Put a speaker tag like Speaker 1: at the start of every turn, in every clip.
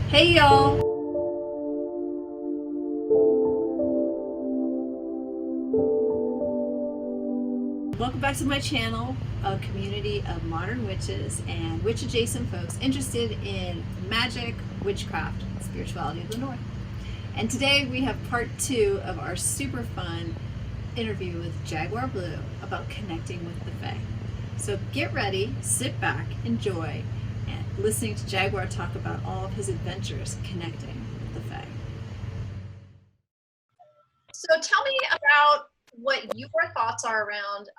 Speaker 1: Hey y'all! Welcome back to my channel, a community of modern witches and witch adjacent folks interested in magic, witchcraft, and spirituality of the North. And today we have part 2 of our super fun interview with Jaguar Blue about connecting with the Fae. So get ready, sit back, enjoy, and listening to Jaguar talk about all of his adventures connecting with the Fae.
Speaker 2: So tell me about what your thoughts are around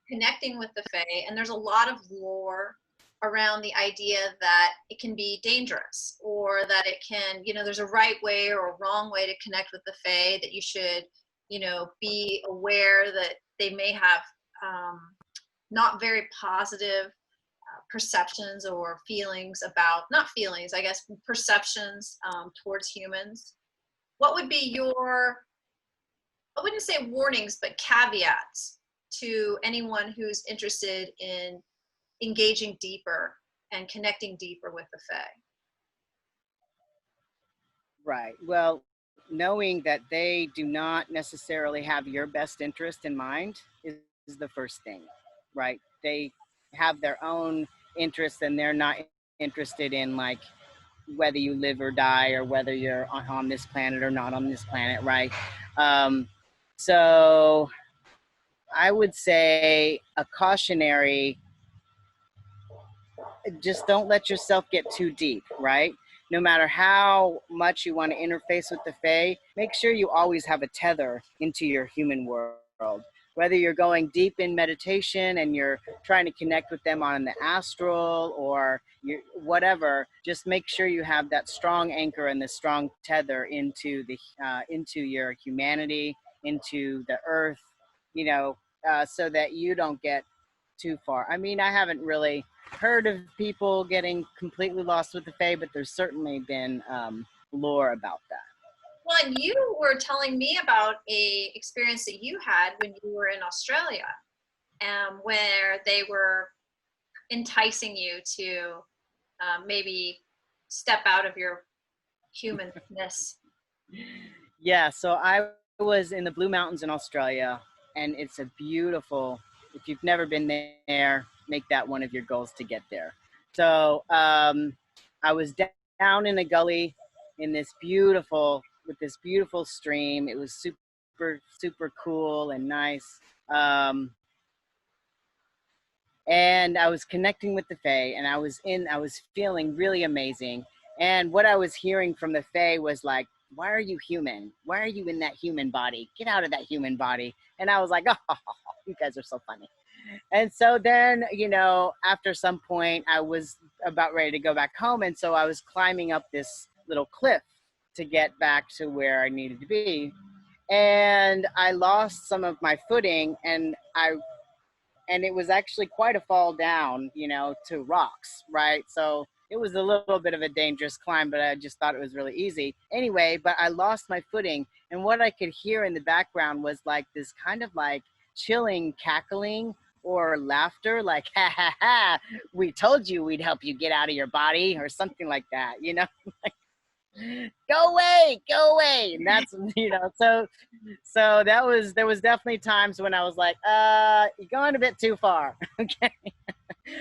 Speaker 2: connecting with the Fae. And there's a lot of lore around the idea that it can be dangerous, or that it can, there's a right way or a wrong way to connect with the Fae, that you should, be aware that they may have not very positive perceptions or feelings about, not feelings, I guess, perceptions towards humans. What would be your, I wouldn't say warnings, but caveats to anyone who's interested in engaging deeper and connecting deeper with the Fae?
Speaker 3: Right. Well, knowing that they do not necessarily have your best interest in mind is the first thing, right? They have their own interests and they're not interested in like whether you live or die or whether you're on this planet or not on this planet, right? So I would say a cautionary, just don't let yourself get too deep, right? No matter how much you want to interface with the Fae, make sure you always have a tether into your human world. Whether you're going deep in meditation and you're trying to connect with them on the astral or whatever, just make sure you have that strong anchor and the strong tether into your humanity, into the earth, so that you don't get too far. I mean, I haven't really heard of people getting completely lost with the Fae, but there's certainly been lore about that.
Speaker 2: Well, and you were telling me about a experience that you had when you were in Australia, where they were enticing you to maybe step out of your humanness.
Speaker 3: Yeah, so I was in the Blue Mountains in Australia, and it's a beautiful, if you've never been there, make that one of your goals to get there. So I was down in a gully in this beautiful, with this beautiful stream. It was super, super cool and nice. And I was connecting with the Fae, and I was feeling really amazing. And what I was hearing from the Fae was like, why are you human? Why are you in that human body? Get out of that human body. And I was like, oh, you guys are so funny. And so then, after some point, I was about ready to go back home. And so I was climbing up this little cliff to get back to where I needed to be. And I lost some of my footing, and it was actually quite a fall down, to rocks, right? So it was a little bit of a dangerous climb, but I just thought it was really easy. Anyway, but I lost my footing, and what I could hear in the background was like this kind of like chilling cackling or laughter, like, ha ha ha, we told you we'd help you get out of your body, or something like that, go away. And that's, so there was definitely times when I was like, you're going a bit too far. Okay.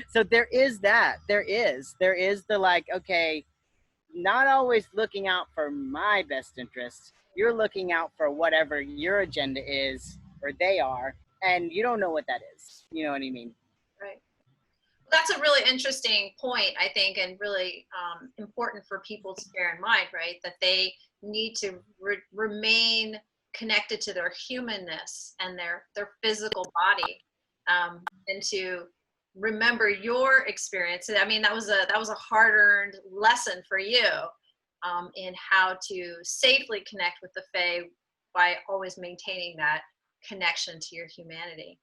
Speaker 3: So there is the like, okay, not always looking out for my best interests. You're looking out for whatever your agenda is, or they are, and you don't know what that is. You know what I mean?
Speaker 2: Right. That's a really interesting point, I think, and really important for people to bear in mind, right? That they need to remain connected to their humanness and their physical body, and to remember your experience. I mean, that was a hard-earned lesson for you in how to safely connect with the Fae by always maintaining that connection to your humanity.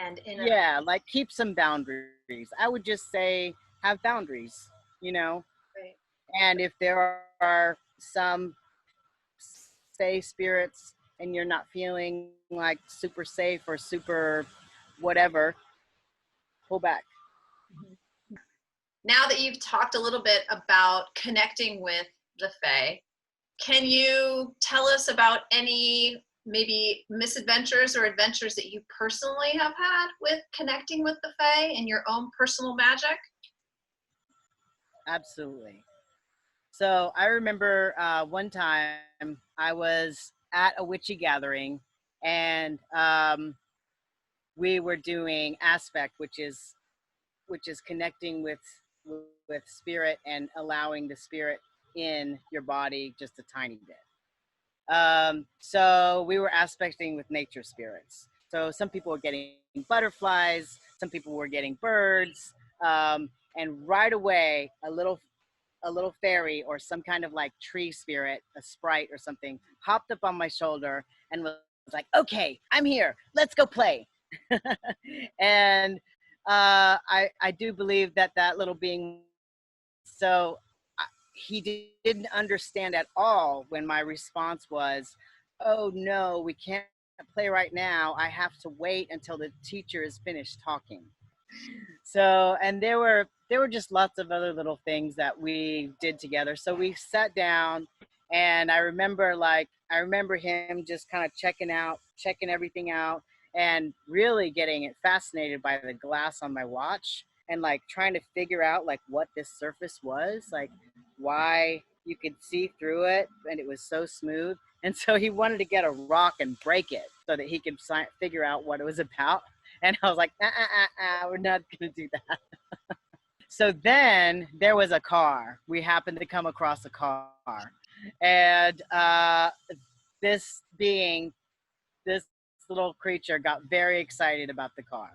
Speaker 2: And
Speaker 3: yeah, like keep some boundaries. I would just say have boundaries,
Speaker 2: right.
Speaker 3: and if there are some say spirits and you're not feeling like super safe or super whatever, pull back.
Speaker 2: now that you've talked a little bit about connecting with the Fae, can you tell us about any maybe misadventures or adventures that you personally have had with connecting with the Fae and your own personal magic?
Speaker 3: Absolutely. So I remember one time I was at a witchy gathering, and we were doing aspect, which is connecting with spirit and allowing the spirit in your body just a tiny bit. So we were aspecting with nature spirits. So some people were getting butterflies, some people were getting birds, and right away a little fairy or some kind of like tree spirit, a sprite or something, hopped up on my shoulder and was like, "Okay, I'm here. Let's go play." And I do believe that that little being, so he didn't understand at all when my response was, "Oh no, we can't play right now. I have to wait until the teacher is finished talking." So, and there were just lots of other little things that we did together. So we sat down, and I remember him just kind of checking everything out, and really getting fascinated by the glass on my watch, and like trying to figure out like what this surface was, like why you could see through it, and it was so smooth. And so he wanted to get a rock and break it so that he could figure out what it was about. And I was like, we're not going to do that. So then there was a car. We happened to come across a car. And this being, this little creature got very excited about the car.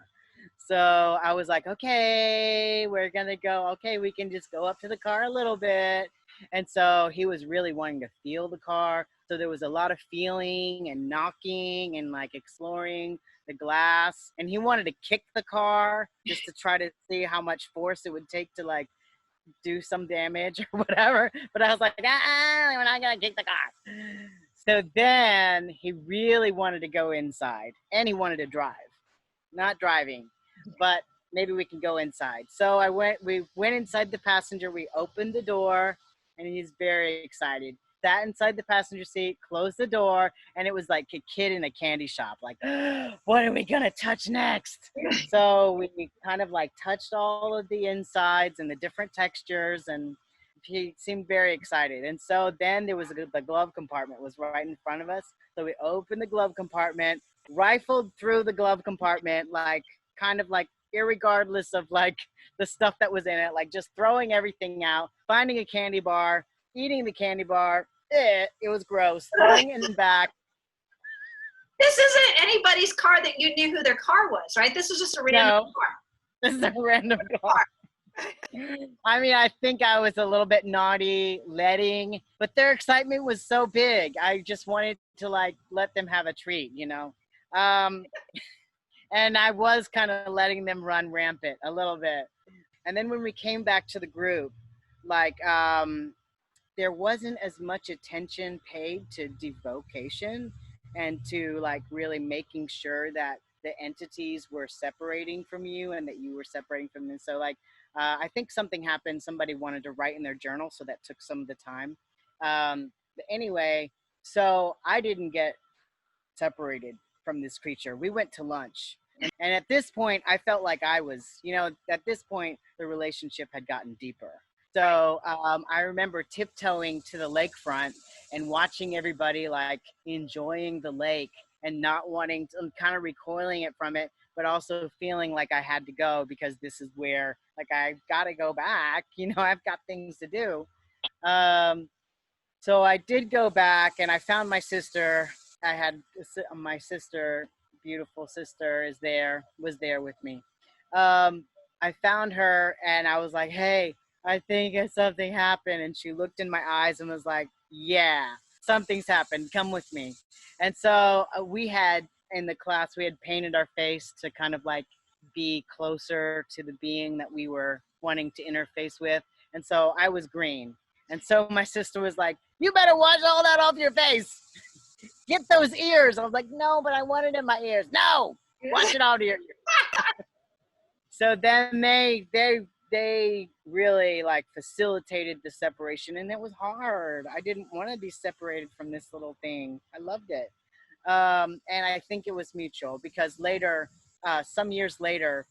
Speaker 3: So I was like, okay, we're going to go. Okay, we can just go up to the car a little bit. And so he was really wanting to feel the car. So there was a lot of feeling and knocking and like exploring the glass. And he wanted to kick the car just to try to see how much force it would take to like do some damage or whatever. But I was like, we're not going to kick the car. So then he really wanted to go inside, and he wanted to drive. Not driving, but maybe we can go inside. So we went inside the passenger, we opened the door, and he's very excited. Sat inside the passenger seat, closed the door, and it was like a kid in a candy shop, like, what are we gonna touch next? So we kind of like touched all of the insides and the different textures, and he seemed very excited. And so then there was the glove compartment was right in front of us. So we opened the glove compartment, rifled through the glove compartment, like kind of like irregardless of like the stuff that was in it, like just throwing everything out, finding a candy bar, eating the candy bar. It was gross. Throwing it back.
Speaker 2: This isn't anybody's car that you knew who their car was, right? This was just a random car.
Speaker 3: This is a random car. I mean, I think I was a little bit naughty but their excitement was so big. I just wanted to like let them have a treat, you know? And I was kind of letting them run rampant a little bit. And then when we came back to the group, like, there wasn't as much attention paid to devocation and to like really making sure that the entities were separating from you and that you were separating from them. So like, I think something happened. Somebody wanted to write in their journal, so that took some of the time. But anyway, so I didn't get separated from this creature. We went to lunch. And at this point, I felt like I was, at this point, the relationship had gotten deeper. So I remember tiptoeing to the lakefront and watching everybody like enjoying the lake and not wanting to, kind of recoiling it from it, but also feeling like I had to go because this is where, like, I got to go back. I've got things to do. So I did go back, and I found my sister. I had my sister, beautiful sister, was there with me. I found her, and I was like, hey, I think something happened. And she looked in my eyes and was like, yeah, something's happened. Come with me. And so we had, in the class, we had painted our face to kind of like be closer to the being that we were wanting to interface with. And so I was green. And so my sister was like, you better wash all that off your face. Get those ears. I was like, no, but I want it in my ears. No, wash it out of your ears. So then they they really like facilitated the separation, and it was hard. I didn't want to be separated from this little thing. I loved it. And I think it was mutual because later, some years later,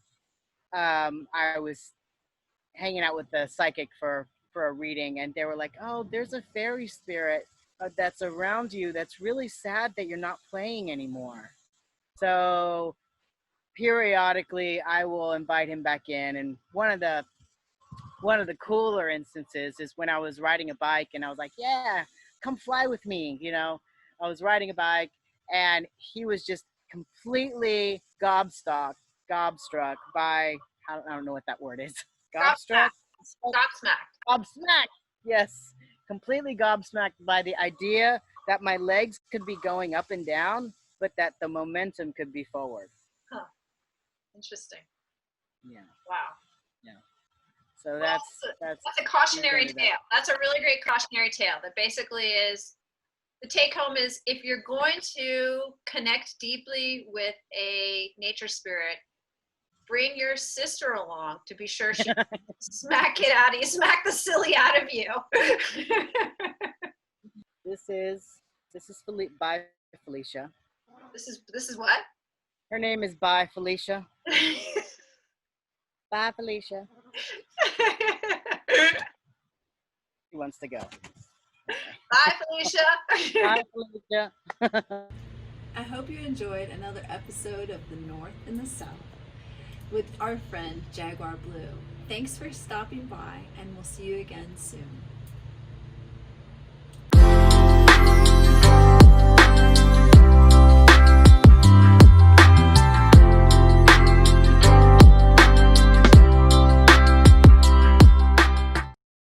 Speaker 3: I was hanging out with the psychic for a reading, and they were like, "Oh, there's a fairy spirit that's around you. That's really sad that you're not playing anymore." So periodically, I will invite him back in, and one of the cooler instances is when I was riding a bike, and I was like, "Yeah, come fly with me." I was riding a bike, and he was just completely gobstruck by, I don't know what that word is. Gobstruck?
Speaker 2: Gobsmacked.
Speaker 3: Gobsmacked. Yes. Completely gobsmacked by the idea that my legs could be going up and down, but that the momentum could be forward.
Speaker 2: Huh. Interesting.
Speaker 3: Yeah.
Speaker 2: Wow.
Speaker 3: Yeah. So
Speaker 2: Well,
Speaker 3: that's
Speaker 2: a cautionary tale. That's a really great cautionary tale that basically is, the take home is, if you're going to connect deeply with a nature spirit, bring your sister along to be sure she smack the silly out of you.
Speaker 3: This is by Felicia.
Speaker 2: This is what?
Speaker 3: Her name is Bye Felicia. Bye Felicia. She wants to go.
Speaker 2: Bye, Felicia.
Speaker 3: Bye Felicia.
Speaker 1: I hope you enjoyed another episode of The North and the South with our friend Jaguar Blue. Thanks for stopping by, and we'll see you again soon.